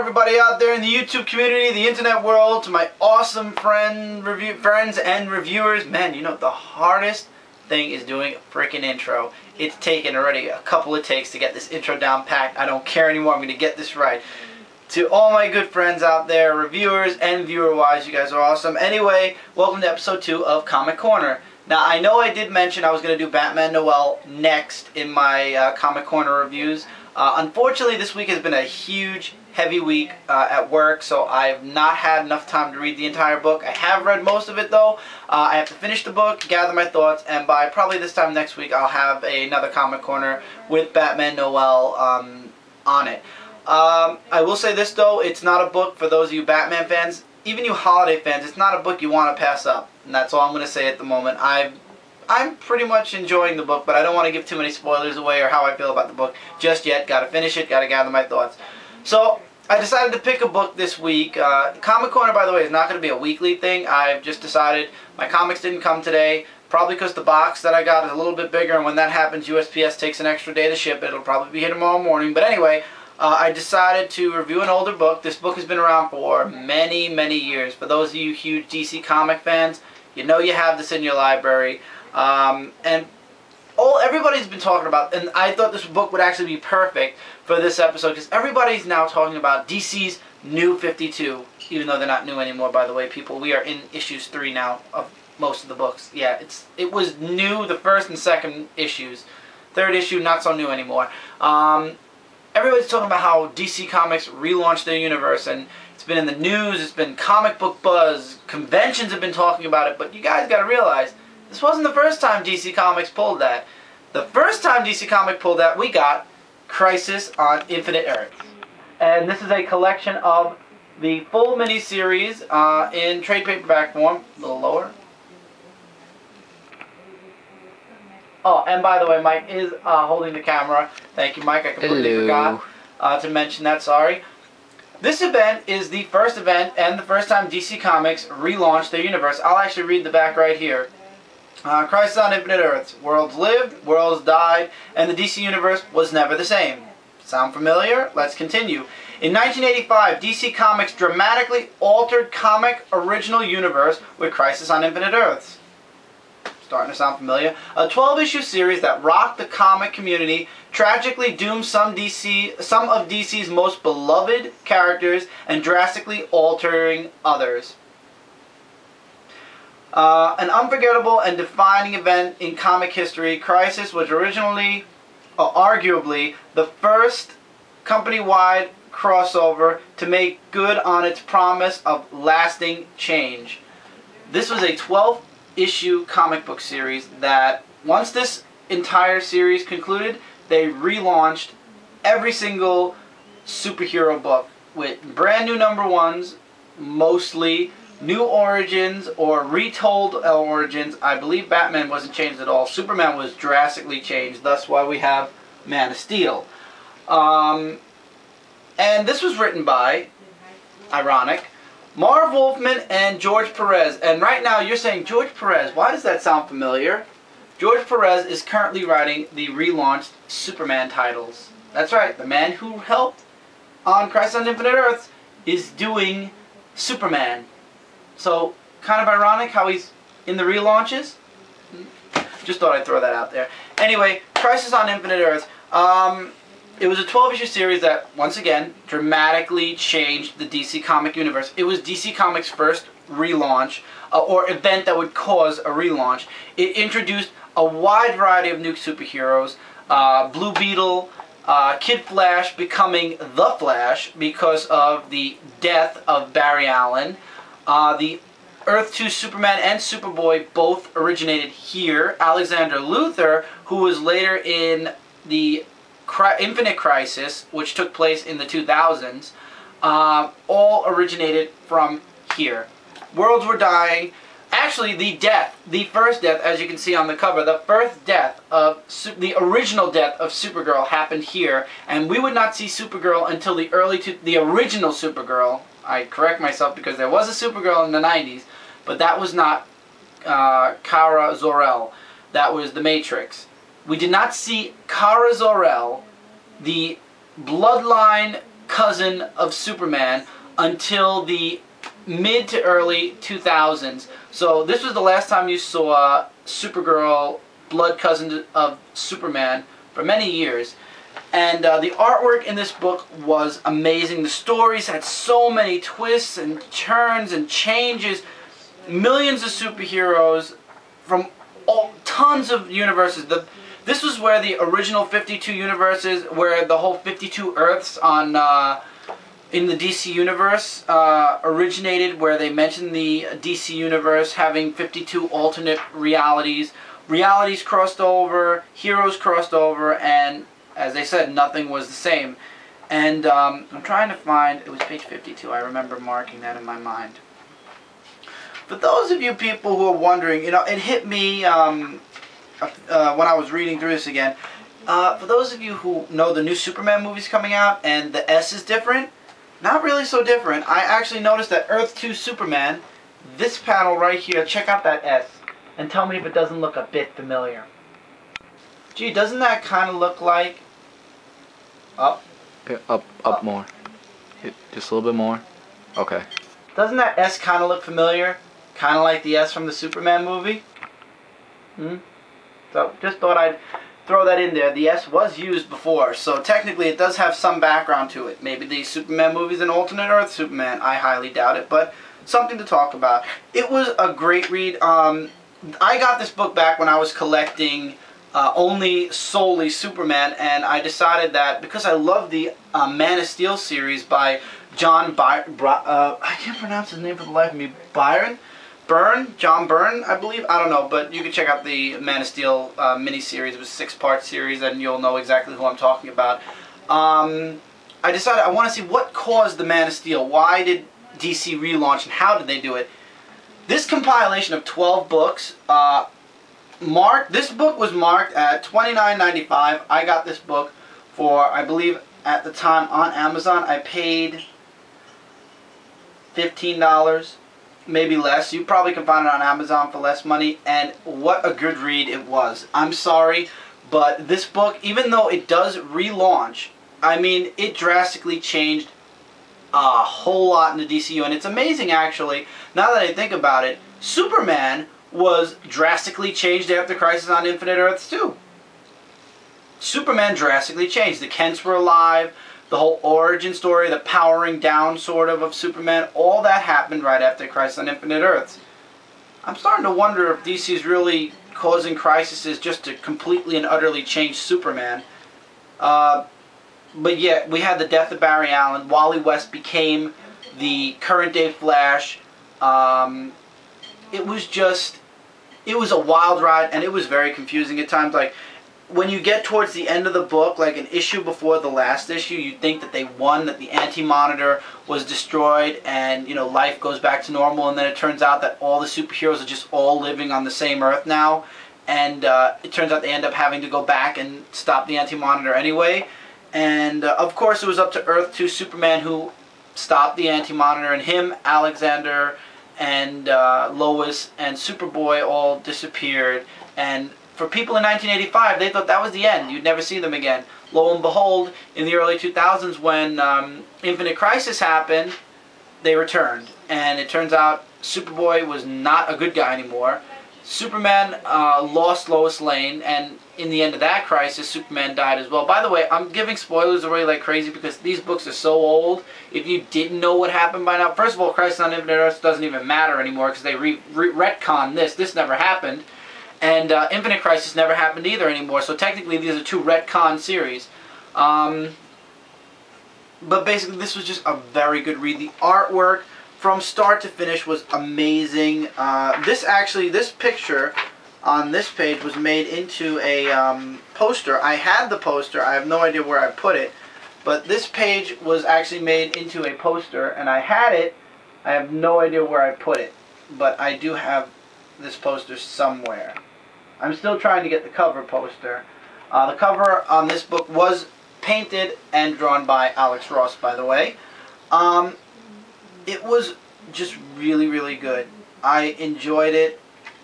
everybody out there in the YouTube community, the internet world, to my awesome friends and reviewers. Man, you know, the hardest thing is doing a freaking intro. It's taken already a couple of takes to get this intro down packed. I don't care anymore. I'm going to get this right. To all my good friends out there, reviewers and viewer-wise, you guys are awesome. Anyway, welcome to episode 2 of Comic Corner. Now, I know I did mention I was going to do Batman Noel next in my Comic Corner reviews. Unfortunately, this week has been a huge, heavy week at work, so I've not had enough time to read the entire book. I have read most of it, though. I have to finish the book, gather my thoughts, and by probably this time next week, I'll have another Comic Corner with Batman Noel on it. I will say this, though. It's not a book for those of you Batman fans. Even you holiday fans, it's not a book you want to pass up. And that's all I'm going to say at the moment. I'm pretty much enjoying the book, but I don't want to give too many spoilers away or how I feel about the book just yet. Got to finish it, got to gather my thoughts. So, I decided to pick a book this week. Comic Corner, by the way, is not going to be a weekly thing. I've just decided my comics didn't come today, probably because the box that I got is a little bit bigger, and when that happens, USPS takes an extra day to ship it. It'll probably be here tomorrow morning. But anyway, I decided to review an older book. This book has been around for many, many years. For those of you huge DC comic fans, you know you have this in your library. And everybody's been talking about, and I thought this book would actually be perfect for this episode, because everybody's now talking about DC's New 52, even though they're not new anymore, by the way, people. We are in issues 3 now of most of the books. Yeah, it was new, the first and second issues. Third issue, not so new anymore. Everybody's talking about how DC Comics relaunched their universe, and it's been in the news, it's been comic book buzz, conventions have been talking about it, but you guys gotta realize, this wasn't the first time DC Comics pulled that. The first time DC Comics pulled that, we got Crisis on Infinite Earths. And this is a collection of the full miniseries in trade paperback form. A little lower. Oh, and by the way, Mike is holding the camera. Thank you, Mike. I completely forgot to mention that. Sorry. This event is the first event and the first time DC Comics relaunched their universe. I'll actually read the back right here. Crisis on Infinite Earths. Worlds lived, worlds died, and the DC Universe was never the same. Sound familiar? Let's continue. In 1985, DC Comics dramatically altered comic original universe with Crisis on Infinite Earths. Starting to sound familiar. A 12-issue series that rocked the comic community, tragically doomed some of DC's most beloved characters and drastically altering others. An unforgettable and defining event in comic history, Crisis was originally, arguably, the first company-wide crossover to make good on its promise of lasting change. This was a 12-issue comic book series that, once this entire series concluded, they relaunched every single superhero book with brand new #1s, mostly new origins or retold origins. I believe Batman wasn't changed at all. Superman was drastically changed. That's why we have Man of Steel. And this was written by, ironic, Marv Wolfman and George Perez. And right now you're saying, George Perez, why does that sound familiar? George Perez is currently writing the relaunched Superman titles. That's right, the man who helped on Crisis on Infinite Earths is doing Superman. So, kind of ironic how he's in the relaunches. Just thought I'd throw that out there. Anyway, Crisis on Infinite Earths. It was a 12-issue series that, once again, dramatically changed the DC comic universe. It was DC Comics' first relaunch, or event that would cause a relaunch. It introduced a wide variety of new superheroes. Blue Beetle, Kid Flash becoming The Flash because of the death of Barry Allen. The Earth 2 Superman and Superboy both originated here. Alexander Luthor, who was later in the Infinite Crisis, which took place in the 2000s, all originated from here. Worlds were dying. Actually, the first death, as you can see on the cover, the first death of the original death of Supergirl happened here, and we would not see Supergirl until the original Supergirl. I correct myself because there was a Supergirl in the 90s, but that was not Kara Zor-El. That was the Matrix. We did not see Kara Zor-El, the bloodline cousin of Superman until the mid to early 2000s. So this was the last time you saw Supergirl, blood cousin of Superman, for many years. And the artwork in this book was amazing. The stories had so many twists and turns and changes. Millions of superheroes from tons of universes. This was where the original 52 universes, where the whole 52 Earths on in the DC universe originated, where they mentioned the DC universe having 52 alternate realities. Realities crossed over, heroes crossed over, and as they said, nothing was the same. And I'm trying to find, it was page 52, I remember marking that in my mind. For those of you people who are wondering, it hit me when I was reading through this again. For those of you who know the new Superman movie's coming out and the S is different, not really so different. I actually noticed that Earth 2 Superman, this panel right here, check out that S and tell me if it doesn't look a bit familiar. Gee, doesn't that kind of look like up? Okay, up more. Hit just a little bit more. Okay. Doesn't that S kind of look familiar? Kind of like the S from the Superman movie? So just thought I'd throw that in there. The S was used before, so technically it does have some background to it. Maybe the Superman movie is an alternate Earth Superman. I highly doubt it, but something to talk about. It was a great read. I got this book back when I was collecting solely Superman, and I decided that because I love the Man of Steel series by John I can't pronounce his name for the life of me. John Byrne, I believe. I don't know, but you can check out the Man of Steel miniseries. It was a 6-part series, and you'll know exactly who I'm talking about. I decided I want to see what caused the Man of Steel. Why did DC relaunch, and how did they do it? This compilation of 12 books, this book was marked at $29.95. I got this book for, I believe, at the time on Amazon, I paid $15, maybe less. You probably can find it on Amazon for less money, and what a good read it was. I'm sorry, but this book, even though it does relaunch, I mean, it drastically changed a whole lot in the DCU, and it's amazing, actually, now that I think about it. Superman was drastically changed after Crisis on Infinite Earths 2. Superman drastically changed. The Kents were alive, the whole origin story, the powering down sort of Superman, all that happened right after Crisis on Infinite Earths. I'm starting to wonder if DC is really causing crises just to completely and utterly change Superman. But yeah, we had the death of Barry Allen. Wally West became the current day Flash. It was a wild ride, and it was very confusing at times. Like, when you get towards the end of the book, like an issue before the last issue, you think that they won, that the Anti-Monitor was destroyed, and, life goes back to normal, and then it turns out that all the superheroes are just all living on the same Earth now, and it turns out they end up having to go back and stop the Anti-Monitor anyway. And, of course, it was up to Earth 2 Superman who stopped the Anti-Monitor, and him, Alexander, and Lois, and Superboy all disappeared. And for people in 1985, they thought that was the end. You'd never see them again. Lo and behold, in the early 2000s, when Infinite Crisis happened, they returned. And it turns out Superboy was not a good guy anymore. Superman lost Lois Lane, and in the end of that crisis, Superman died as well. By the way, I'm giving spoilers away like crazy because these books are so old. If you didn't know what happened by now, first of all, Crisis on Infinite Earths doesn't even matter anymore because they retconned this. This never happened. And Infinite Crisis never happened either anymore. So technically, these are two retcon series. But basically, this was just a very good read. The artwork from start to finish was amazing. This picture on this page was made into a poster. I had the poster. I have no idea where I put it. But this page was actually made into a poster, and I had it. I have no idea where I put it. But I do have this poster somewhere. I'm still trying to get the cover poster. The cover on this book was painted and drawn by Alex Ross, by the way. It was just really, really good. I enjoyed it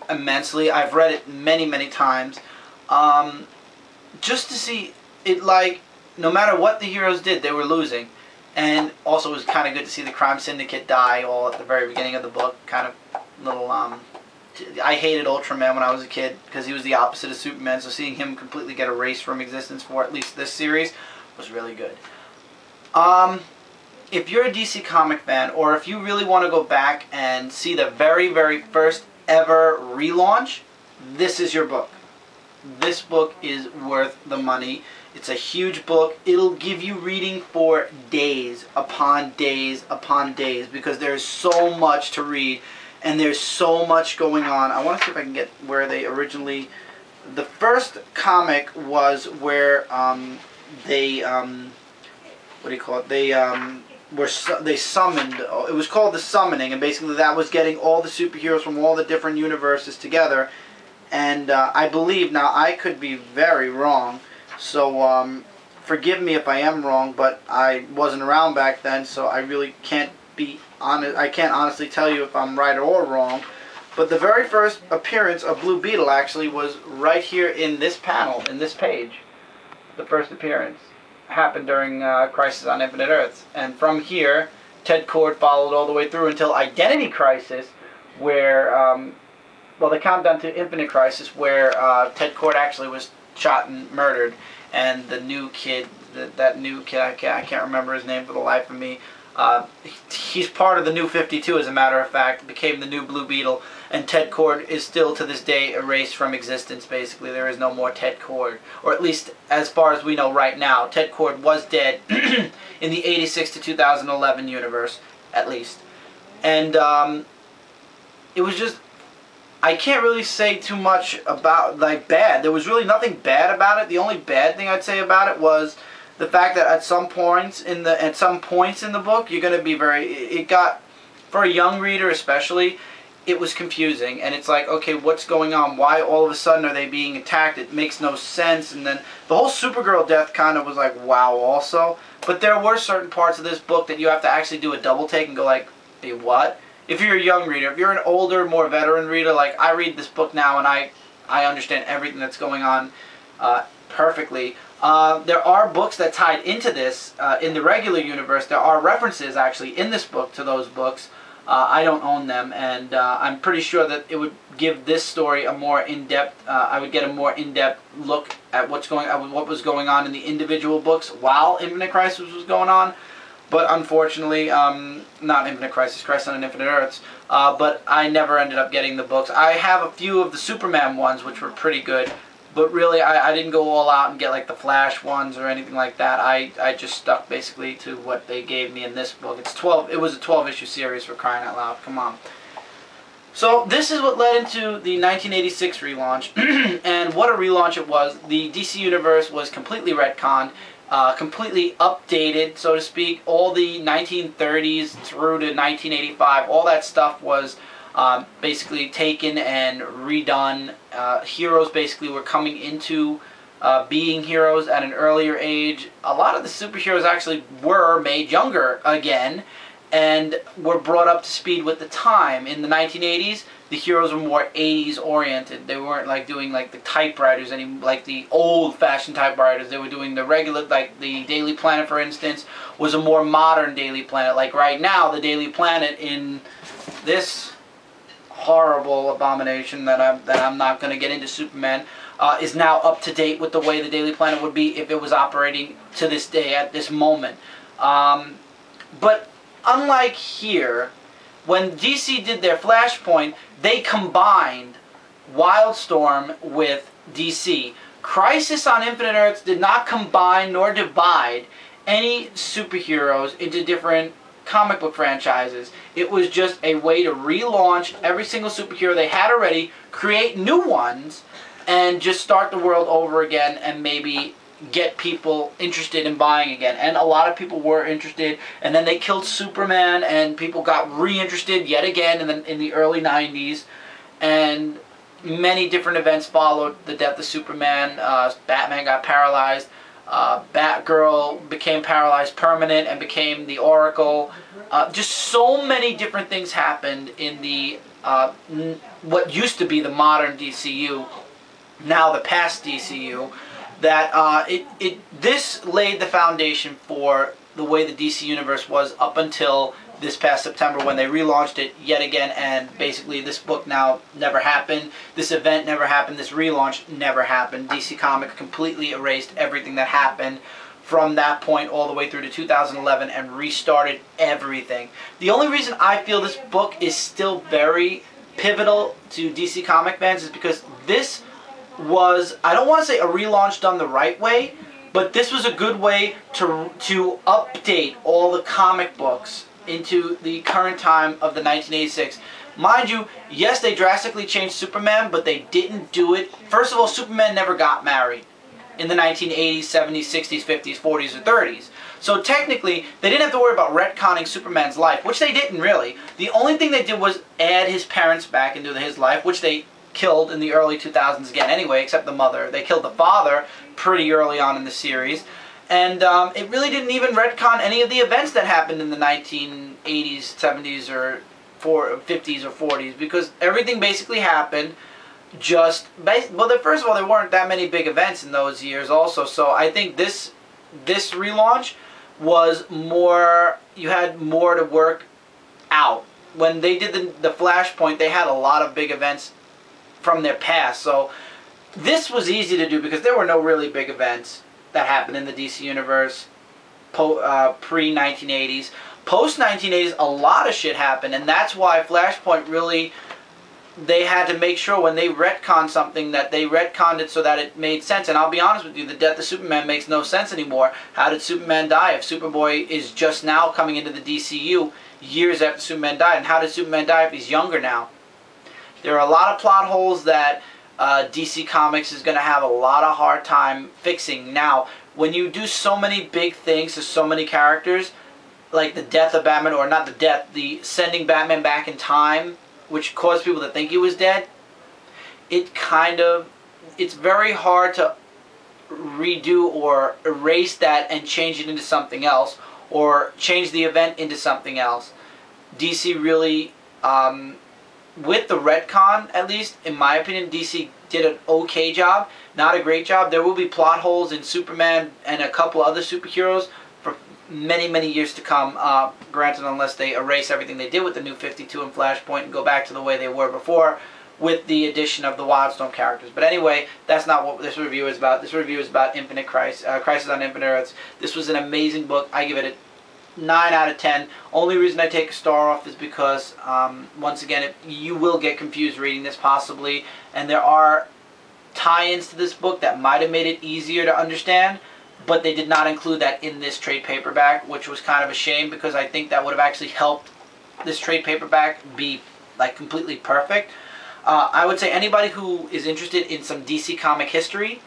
immensely. I've read it many, many times. Just to see it, like, no matter what the heroes did, they were losing. And also it was kind of good to see the crime syndicate die all at the very beginning of the book. Kind of little, I hated Ultraman when I was a kid because he was the opposite of Superman, so seeing him completely get erased from existence for at least this series was really good. If you're a DC comic fan, or if you really want to go back and see the very, very first ever relaunch, this is your book. This book is worth the money. It's a huge book. It'll give you reading for days upon days upon days because there's so much to read and there's so much going on. I want to see if I can get where they originally... The first comic was where they... what do you call it? They summoned... It was called The Summoning, and basically that was getting all the superheroes from all the different universes together. And I believe, now I could be very wrong, so forgive me if I am wrong, but I wasn't around back then, so I really can't be honest. I can't honestly tell you if I'm right or wrong. But the very first appearance of Blue Beetle actually was right here in this panel, in this page. The first appearance happened during Crisis on Infinite Earths, and from here, Ted Kord followed all the way through until Identity Crisis, where well, the countdown to Infinite Crisis, where Ted Kord actually was shot and murdered, and the new kid, that new kid, I can't remember his name for the life of me. He's part of the New 52, as a matter of fact, became the new Blue Beetle, and Ted Kord is still to this day erased from existence. Basically, there is no more Ted Kord, or at least as far as we know right now. Ted Kord was dead in the 86 to 2011 universe, at least, and it was just. I can't really say too much about, like, bad. There was really nothing bad about it. The only bad thing I'd say about it was the fact that at some points in the book, you're going to be it got, for a young reader especially, it was confusing. And it's like, okay, what's going on? Why all of a sudden are they being attacked? It makes no sense. And then the whole Supergirl death kind of was like, wow, also. But there were certain parts of this book that you have to actually do a double take and go like, hey, what? If you're a young reader, if you're an older, more veteran reader, like I read this book now and I understand everything that's going on perfectly. There are books that tied into this in the regular universe. There are references actually in this book to those books. I don't own them, and I'm pretty sure that it would give this story a more in-depth. I would get a more in-depth look at what was going on in the individual books while Infinite Crisis was going on. But unfortunately, not Infinite Crisis, Crisis on Infinite Earths, but I never ended up getting the books. I have a few of the Superman ones, which were pretty good, but really I didn't go all out and get like the Flash ones or anything like that. I just stuck basically to what they gave me in this book. It was a 12-issue series, for crying out loud. Come on. So this is what led into the 1986 relaunch, and what a relaunch it was. The DC Universe was completely retconned. Completely updated, so to speak. All the 1930s through to 1985, all that stuff was basically taken and redone. Heroes basically were coming into being heroes at an earlier age. A lot of the superheroes actually were made younger again and were brought up to speed with the time. In the 1980s, the heroes were more 80s oriented. They weren't like doing like the typewriters, like the old-fashioned typewriters. They were doing the regular, like the Daily Planet, for instance, was a more modern Daily Planet. Like right now, the Daily Planet in this horrible abomination that I'm not going to get into, Superman, is now up to date with the way the Daily Planet would be if it was operating to this day at this moment. But unlike here, when DC did their Flashpoint, they combined Wildstorm with DC. Crisis on Infinite Earths did not combine nor divide any superheroes into different comic book franchises. It was just a way to relaunch every single superhero they had already, create new ones, and just start the world over again and maybe get people interested in buying again. And a lot of people were interested, and then they killed Superman and people got reinterested yet again in the early 90s, and many different events followed the death of Superman. Batman got paralyzed, Batgirl became paralyzed permanent and became the Oracle. Just so many different things happened in the what used to be the modern DCU, now the past DCU, that this laid the foundation for the way the DC Universe was up until this past September when they relaunched it yet again, and basically this book now never happened, this event never happened, this relaunch never happened. DC Comics completely erased everything that happened from that point all the way through to 2011 and restarted everything. The only reason I feel this book is still very pivotal to DC Comic fans is because this was, I don't want to say a relaunch done the right way, but this was a good way to update all the comic books into the current time of the 1986. Mind you, yes, they drastically changed Superman, but they didn't do it. First of all, Superman never got married in the 1980s, 70s, 60s, 50s, 40s, or 30s. So technically, they didn't have to worry about retconning Superman's life, which they didn't really. The only thing they did was add his parents back into his life, which they killed in the early 2000s again anyway, except the mother. They killed the father pretty early on in the series. And it really didn't even retcon any of the events that happened in the 1980s, 70s, or 50s or 40s, because everything basically happened just... Well, first of all, there weren't that many big events in those years also, so I think this relaunch was more... You had more to work out. When they did the Flashpoint, they had a lot of big events from their past, so this was easy to do because there were no really big events that happened in the DC Universe pre-1980s. Post-1980s, a lot of shit happened, and that's why Flashpoint really, they had to make sure when they retconned something that they retconned it so that it made sense. And I'll be honest with you, the death of Superman makes no sense anymore. How did Superman die if Superboy is just now coming into the DCU years after Superman died? And how did Superman die if he's younger now? There are a lot of plot holes that DC Comics is going to have a lot of hard time fixing. Now, when you do so many big things to so many characters, like the death of Batman, or not the death, the sending Batman back in time, which caused people to think he was dead, it's very hard to redo or erase that and change it into something else, or change the event into something else. DC really... with the retcon, at least, in my opinion, DC did an okay job. Not a great job. There will be plot holes in Superman and a couple other superheroes for many, many years to come. Granted, unless they erase everything they did with the New 52 and Flashpoint and go back to the way they were before with the addition of the Wildstorm characters. But anyway, that's not what this review is about. This review is about Infinite Crisis, Crisis on Infinite Earths. This was an amazing book. I give it a 9 out of 10. Only reason I take a star off is because, once again, you will get confused reading this possibly, and there are tie-ins to this book that might have made it easier to understand, but they did not include that in this trade paperback, which was kind of a shame because I think that would have actually helped this trade paperback be like completely perfect. I would say anybody who is interested in some DC comic history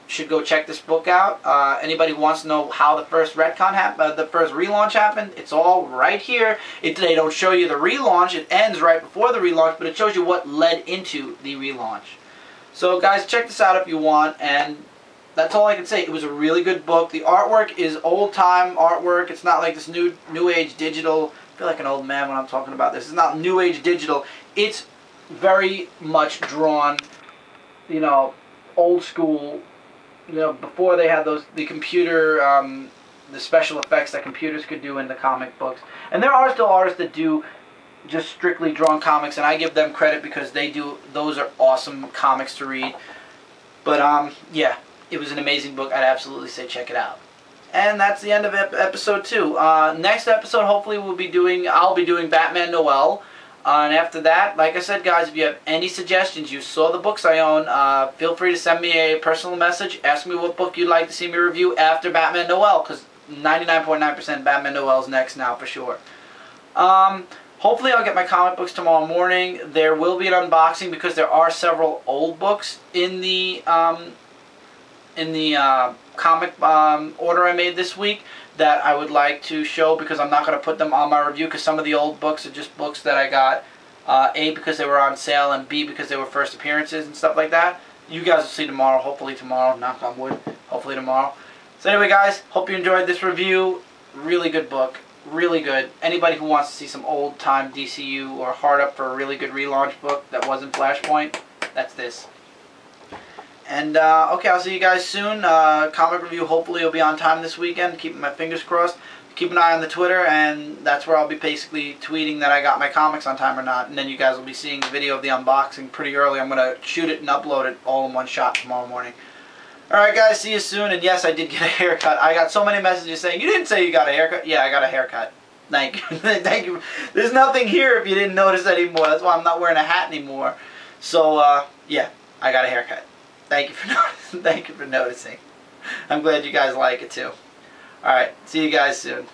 should go check this book out. Anybody who wants to know how the first retcon happened, the first relaunch happened, it's all right here. They don't show you the relaunch. It ends right before the relaunch, but it shows you what led into the relaunch. So guys, check this out if you want, and that's all I can say. It was a really good book. The artwork is old-time artwork. It's not like this new age digital. I feel like an old man when I'm talking about this. It's not new age digital. It's very much drawn, you know, old school. You know, before they had the computer, the special effects that computers could do in the comic books. And there are still artists that do just strictly drawn comics, and I give them credit because those are awesome comics to read. But, yeah, it was an amazing book. I'd absolutely say check it out. And that's the end of episode 2. Next episode, hopefully I'll be doing Batman Noel. And after that, like I said, guys, if you have any suggestions, you saw the books I own, feel free to send me a personal message. Ask me what book you'd like to see me review after Batman Noel, because 99.9% Batman Noel's next now for sure. Hopefully I'll get my comic books tomorrow morning. There will be an unboxing because there are several old books in the comic order I made this week that I would like to show, because I'm not going to put them on my review because some of the old books are just books that I got, A, because they were on sale, and B, because they were first appearances and stuff like that. You guys will see tomorrow, hopefully tomorrow, knock on wood, hopefully tomorrow. So anyway guys, hope you enjoyed this review. Really good book, really good. Anybody who wants to see some old time DCU or hard up for a really good relaunch book that wasn't Flashpoint, that's this. And, okay, I'll see you guys soon. Comic review hopefully will be on time this weekend. Keeping my fingers crossed. keep an eye on the Twitter, and that's where I'll be basically tweeting that I got my comics on time or not, and then you guys will be seeing the video of the unboxing pretty early. I'm going to shoot it and upload it all in one shot tomorrow morning. Alright guys, see you soon, and yes, I did get a haircut. I got so many messages saying, you didn't say you got a haircut. Yeah, I got a haircut. Thank you. Thank you. There's nothing here if you didn't notice anymore. That's why I'm not wearing a hat anymore. So, yeah, I got a haircut. Thank you for noticing. Thank you for noticing. I'm glad you guys like it too. Alright, see you guys soon.